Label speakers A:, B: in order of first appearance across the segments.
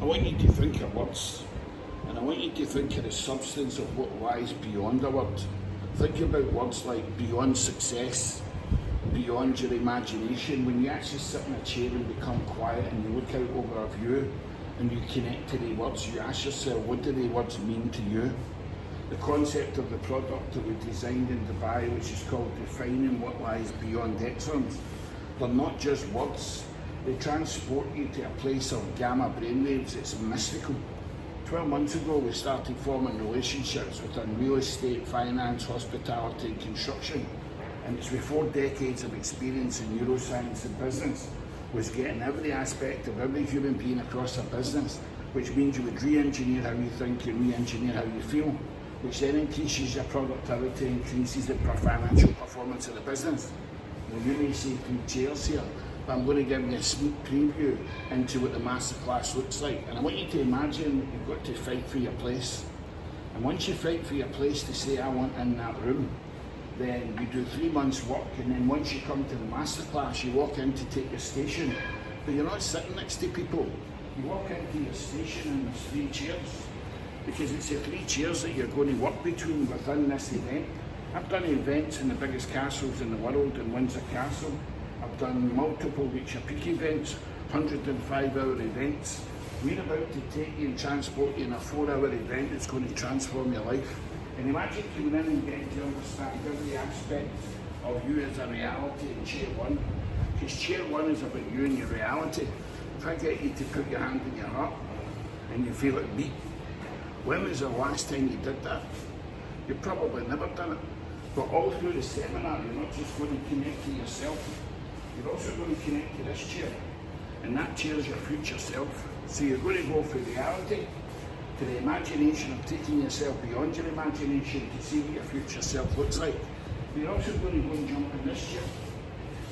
A: I want you to think of words, and I want you to think of the substance of what lies beyond a word. Think about words like beyond success, beyond your imagination. When you actually sit in a chair and become quiet and you look out over a view and you connect to the words, you ask yourself, what do the words mean to you? The concept of the product that we designed in Dubai, which is called defining what lies beyond excellence, they're not just words. They transport you to a place of gamma brainwaves. It's mystical. 12 months ago, we started forming relationships within real estate, finance, hospitality, and construction. And it's with 4 decades of experience in neuroscience and business, was getting every aspect of every human being across a business, which means you would re-engineer how you think and re-engineer how you feel, which then increases your productivity, increases the financial performance of the business. Now, you may see 3 chairs here, but I'm going to give you a sneak preview into what the masterclass looks like. And I want you to imagine that you've got to fight for your place. And once you fight for your place to say, I want in that room, then you do 3 months work, and then once you come to the masterclass, you walk in to take your station, but you're not sitting next to people. You walk into your station and there's 3 chairs, because it's the 3 chairs that you're going to work between within this event. I've done events in the biggest castles in the world, in Windsor Castle. I've done multiple Reach Your Peak events, 105-hour events. We're about to take you and transport you in a 4-hour event that's going to transform your life. And imagine coming in and getting to understand every aspect of you as a reality in chair 1. Because chair 1 is about you and your reality. If I get you to put your hand in your heart and you feel it beat, when was the last time you did that? You've probably never done it. But all through the seminar, you're not just going to connect to yourself, you're also going to connect to this chair. And that chair is your future self. So you're going to go from reality to the imagination of taking yourself beyond your imagination to see what your future self looks like. You're also going to go and jump in this chair.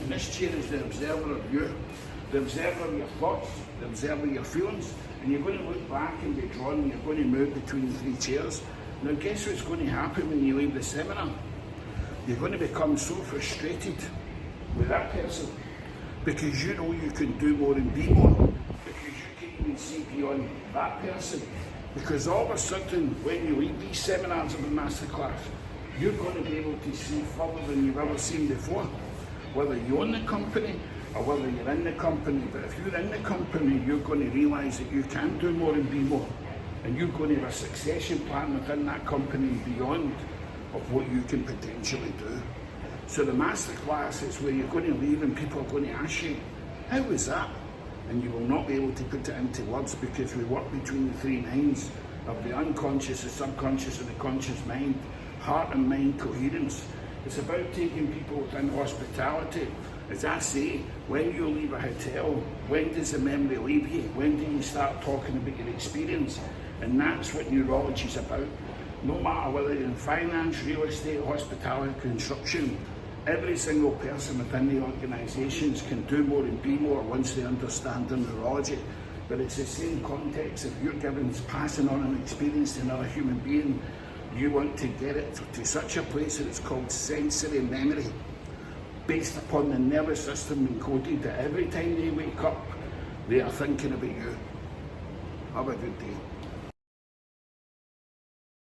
A: And this chair is the observer of you, the observer of your thoughts, the observer of your feelings. And you're going to look back and be drawn, and you're going to move between the 3 chairs. Now guess what's going to happen when you leave the seminar? You're going to become so frustrated with that person because you know you can do more and be more, because you can even see beyond that person. Because all of a sudden, when you leave these seminars of the masterclass, you're going to be able to see further than you've ever seen before. Whether you own the company or whether you're in the company, but if you're in the company, you're going to realise that you can do more and be more. And you're going to have a succession plan within that company and beyond of what you can potentially do. So the masterclass is where you're going to leave and people are going to ask you, how was that? And you will not be able to put it into words because we work between the 3 nines of the unconscious, the subconscious and the conscious mind, heart and mind coherence. It's about taking people within hospitality. As I say, when you leave a hotel, when does the memory leave you? When do you start talking about your experience? And that's what neurology is about. No matter whether you're in finance, real estate, hospitality, construction, every single person within the organisations can do more and be more once they understand the neurology. But it's the same context. If you're passing on an experience to another human being, you want to get it to such a place that it's called sensory memory, based upon the nervous system encoded that every time they wake up, they are thinking about you. Have a good day.